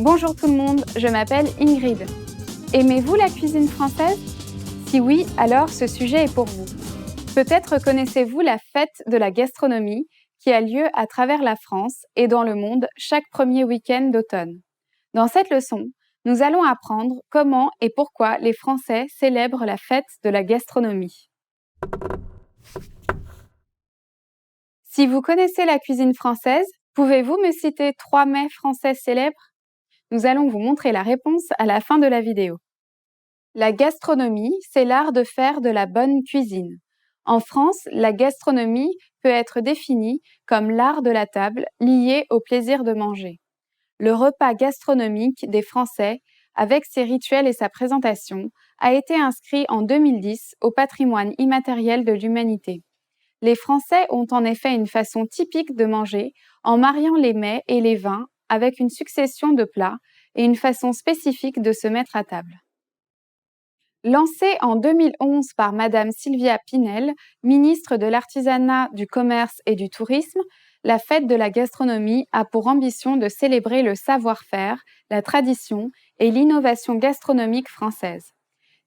Bonjour tout le monde, je m'appelle Ingrid. Aimez-vous la cuisine française? Si oui, alors ce sujet est pour vous. Peut-être connaissez-vous la fête de la gastronomie qui a lieu à travers la France et dans le monde chaque premier week-end d'automne. Dans cette leçon, nous allons apprendre comment et pourquoi les Français célèbrent la fête de la gastronomie. Si vous connaissez la cuisine française, pouvez-vous me citer 3 mets français célèbres? Nous allons vous montrer la réponse à la fin de la vidéo. La gastronomie, c'est l'art de faire de la bonne cuisine. En France, la gastronomie peut être définie comme l'art de la table lié au plaisir de manger. Le repas gastronomique des Français, avec ses rituels et sa présentation, a été inscrit en 2010 au patrimoine immatériel de l'humanité. Les Français ont en effet une façon typique de manger en mariant les mets et les vins avec une succession de plats et une façon spécifique de se mettre à table. Lancée en 2011 par Madame Sylvia Pinel, ministre de l'Artisanat, du Commerce et du Tourisme, la fête de la gastronomie a pour ambition de célébrer le savoir-faire, la tradition et l'innovation gastronomique française.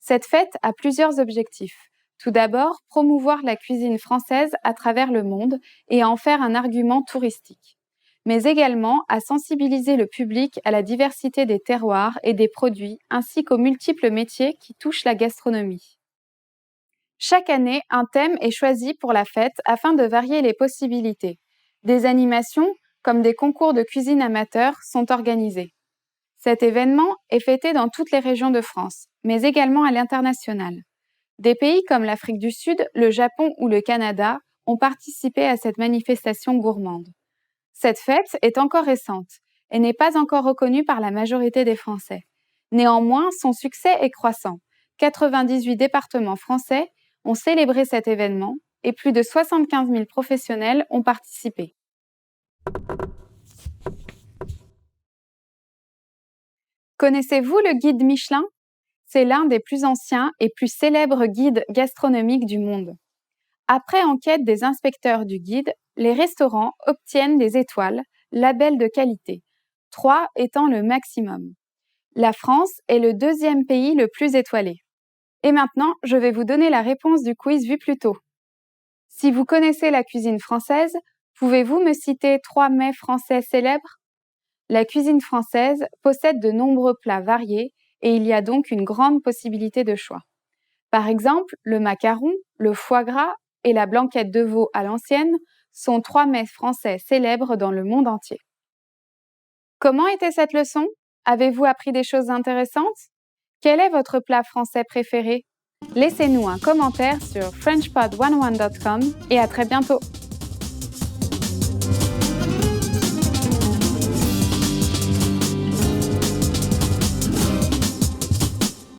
Cette fête a plusieurs objectifs. Tout d'abord, promouvoir la cuisine française à travers le monde et en faire un argument touristique, mais également à sensibiliser le public à la diversité des terroirs et des produits ainsi qu'aux multiples métiers qui touchent la gastronomie. Chaque année, un thème est choisi pour la fête afin de varier les possibilités. Des animations, comme des concours de cuisine amateurs, sont organisés. Cet événement est fêté dans toutes les régions de France, mais également à l'international. Des pays comme l'Afrique du Sud, le Japon ou le Canada ont participé à cette manifestation gourmande. Cette fête est encore récente et n'est pas encore reconnue par la majorité des Français. Néanmoins, son succès est croissant. 98 départements français ont célébré cet événement et plus de 75 000 professionnels ont participé. Connaissez-vous le guide Michelin? C'est l'un des plus anciens et plus célèbres guides gastronomiques du monde. Après enquête des inspecteurs du guide, les restaurants obtiennent des étoiles, label de qualité, 3 étant le maximum. La France est le 2e pays le plus étoilé. Et maintenant, je vais vous donner la réponse du quiz vu plus tôt. Si vous connaissez la cuisine française, pouvez-vous me citer 3 mets français célèbres? La cuisine française possède de nombreux plats variés et il y a donc une grande possibilité de choix. Par exemple, le macaron, le foie gras et la blanquette de veau à l'ancienne sont 3 mets français célèbres dans le monde entier. Comment était cette leçon? Avez-vous appris des choses intéressantes? Quel est votre plat français préféré? Laissez-nous un commentaire sur frenchpod101.com et à très bientôt!